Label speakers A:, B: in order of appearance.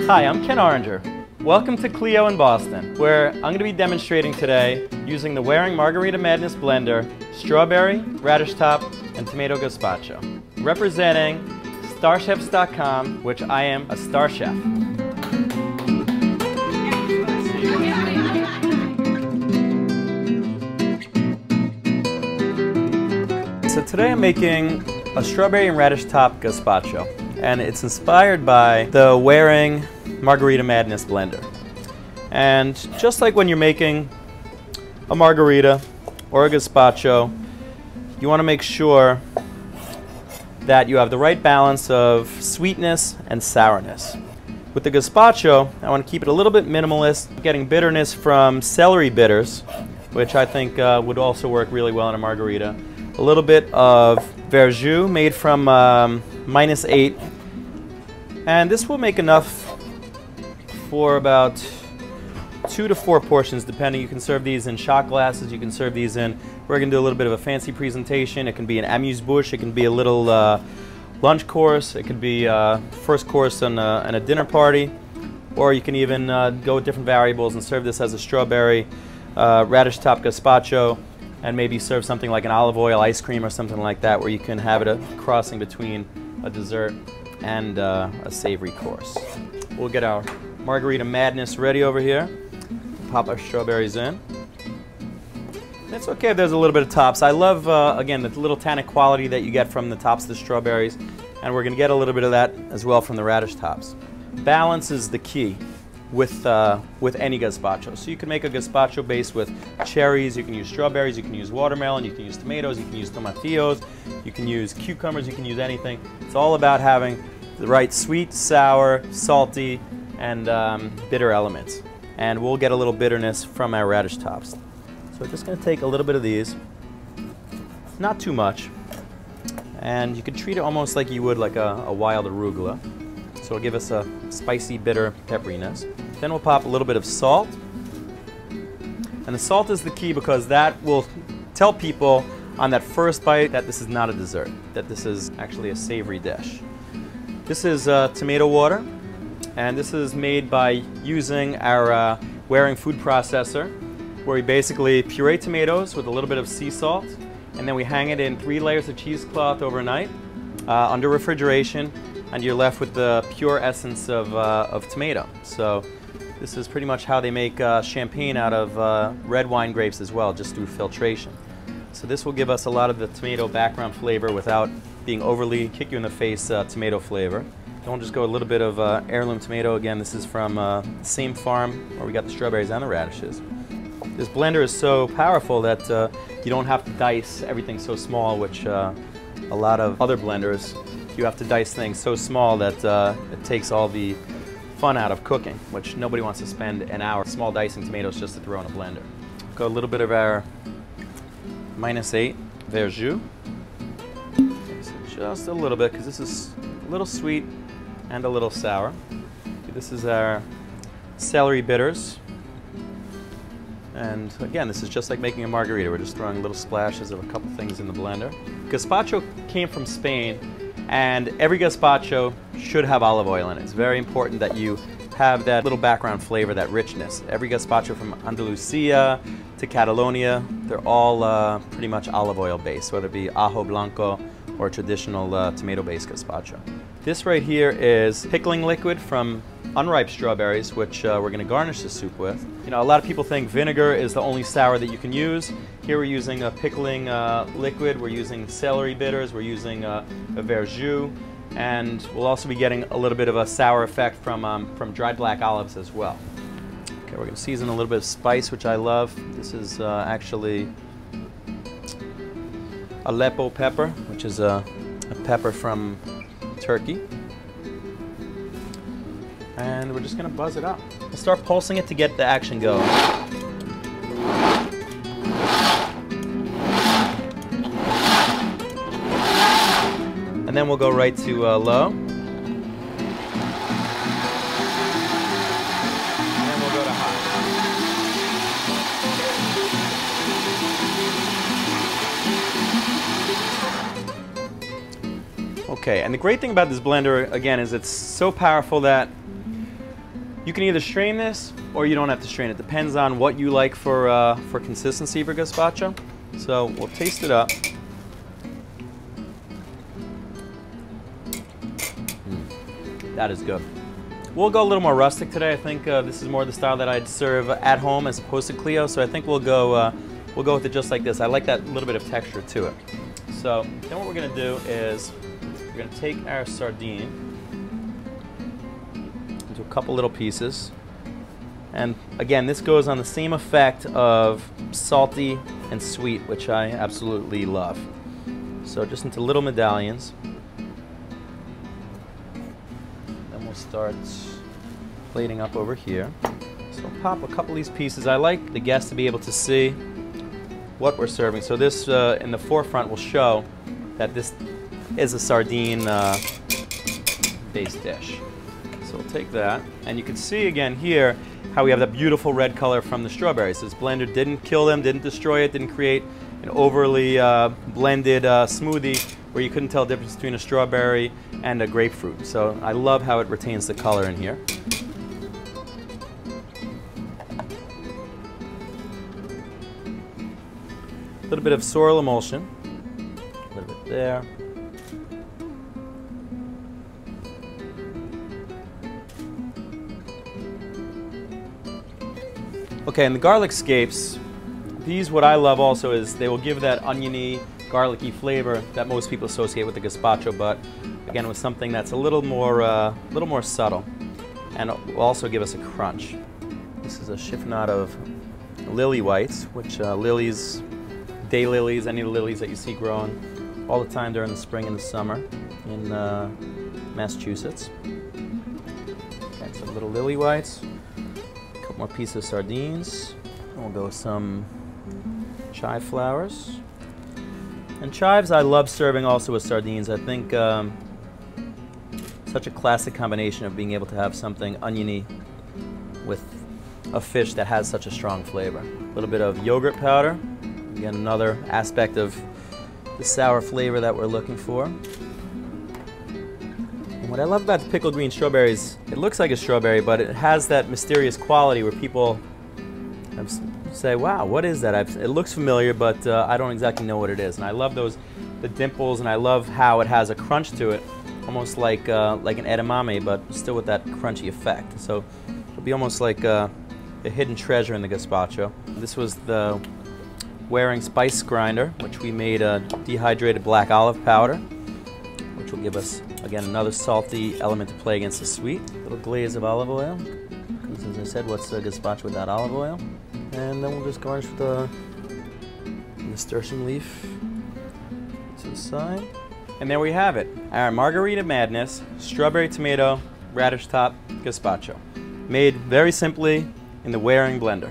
A: Hi, I'm Ken Oringer. Welcome to Clio in Boston, where I'm going to be demonstrating today using the Waring Margarita Madness blender, strawberry, radish top, and tomato gazpacho. Representing StarChefs.com, which I am a star chef. So today I'm making a strawberry and radish top gazpacho, and it's inspired by the Waring Margarita Madness blender. And just like when you're making a margarita or a gazpacho, you want to make sure that you have the right balance of sweetness and sourness. With the gazpacho, I want to keep it a little bit minimalist, getting bitterness from celery bitters, which I think would also work really well in a margarita. A little bit of verjus made from -8, and this will make enough for about 2 to 4 portions, depending. You can serve these in shot glasses, you can serve these in, we're going to do a little bit of a fancy presentation. It can be an amuse-bouche, it can be a little lunch course, it could be first course on a dinner party, or you can even go with different variables and serve this as a strawberry radish top gazpacho, and maybe serve something like an olive oil ice cream or something like that, where you can have it a crossing between a dessert and a savory course. We'll get our Margarita Madness ready over here. Pop our strawberries in. It's okay if there's a little bit of tops. I love, again, the little tannic quality that you get from the tops of the strawberries, and we're going to get a little bit of that as well from the radish tops. Balance is the key with any gazpacho. So you can make a gazpacho base with cherries, you can use strawberries, you can use watermelon, you can use tomatoes, you can use tomatillos, you can use cucumbers, you can use anything. It's all about having the right sweet, sour, salty, and bitter elements. And we'll get a little bitterness from our radish tops. So we're just going to take a little bit of these, not too much, and you can treat it almost like you would like a wild arugula. So it'll give us a spicy, bitter pepperiness. Then we'll pop a little bit of salt. And the salt is the key, because that will tell people on that first bite that this is not a dessert, that this is actually a savory dish. This is tomato water, and this is made by using our Waring food processor, where we basically puree tomatoes with a little bit of sea salt, and then we hang it in 3 layers of cheesecloth overnight under refrigeration, and you're left with the pure essence of tomato. So this is pretty much how they make champagne out of red wine grapes as well, just through filtration. So this will give us a lot of the tomato background flavor without being overly kick-you-in-the-face tomato flavor. Then we'll just go a little bit of heirloom tomato. Again, this is from the same farm where we got the strawberries and the radishes. This blender is so powerful that you don't have to dice everything so small, which a lot of other blenders, you have to dice things so small that it takes all the fun out of cooking, which nobody wants to spend an hour small dicing tomatoes just to throw in a blender. Go a little bit of our -8 verjus. So just a little bit, because this is a little sweet and a little sour. This is our celery bitters. And again, this is just like making a margarita. We're just throwing little splashes of a couple things in the blender. Gazpacho came from Spain, and every gazpacho should have olive oil in it. It's very important that you have that little background flavor, that richness. Every gazpacho from Andalusia to Catalonia, they're all pretty much olive oil based, whether it be ajo blanco or traditional tomato-based gazpacho. This right here is pickling liquid from unripe strawberries, which we're going to garnish the soup with. You know, a lot of people think vinegar is the only sour that you can use. Here we're using a pickling liquid, we're using celery bitters, we're using a verjus, and we'll also be getting a little bit of a sour effect from dried black olives as well. Okay, we're going to season a little bit of spice, which I love. This is actually Aleppo pepper, which is a pepper from Turkey. And we're just going to buzz it up. We'll start pulsing it to get the action going. And then we'll go right to low. And then we'll go to high. Okay, and the great thing about this blender, again, is it's so powerful that You can either strain this or you don't have to strain it. Depends on what you like for consistency for gazpacho. So we'll taste it up. That is good. We'll go a little more rustic today. I think this is more the style that I'd serve at home as opposed to Clio. So I think we'll go with it just like this. I like that little bit of texture to it. So then what we're gonna do is we're gonna take our sardine into a couple little pieces. And again, this goes on the same effect of salty and sweet, which I absolutely love. So just into little medallions. Then we'll start plating up over here. So I'll pop a couple of these pieces. I like the guests to be able to see what we're serving. So this in the forefront will show that this is a sardine based dish. So we'll take that, and you can see again here how we have that beautiful red color from the strawberries. This blender didn't kill them, didn't destroy it, didn't create an overly blended smoothie where you couldn't tell the difference between a strawberry and a grapefruit. So I love how it retains the color in here. A little bit of sorrel emulsion, a little bit there. Okay, and the garlic scapes, these, what I love also is they will give that oniony, garlicky flavor that most people associate with the gazpacho, but again with something that's a little more subtle, and it will also give us a crunch. This is a chiffonade of lily whites, which lilies, daylilies, any of the lilies that you see growing all the time during the spring and the summer in Massachusetts. Got some little lily whites, a couple more pieces of sardines, and we'll go with some chive flowers. And chives I love serving also with sardines. I think such a classic combination of being able to have something oniony with a fish that has such a strong flavor. A little bit of yogurt powder. Again, another aspect of the sour flavor that we're looking for. And what I love about the pickled green strawberries, it looks like a strawberry, but it has that mysterious quality where people say, wow, what is that? It looks familiar, but I don't exactly know what it is. And I love the dimples, and I love how it has a crunch to it, almost like an edamame, but still with that crunchy effect. So it'll be almost like a hidden treasure in the gazpacho. This was the Waring spice grinder, which we made a dehydrated black olive powder, which will give us, again, another salty element to play against the sweet. A little glaze of olive oil, because as I said, what's a gazpacho without olive oil? And then we'll just garnish with the nasturtium leaf to the side. And there we have it, our Margarita Madness strawberry tomato radish top gazpacho, made very simply in the Waring blender.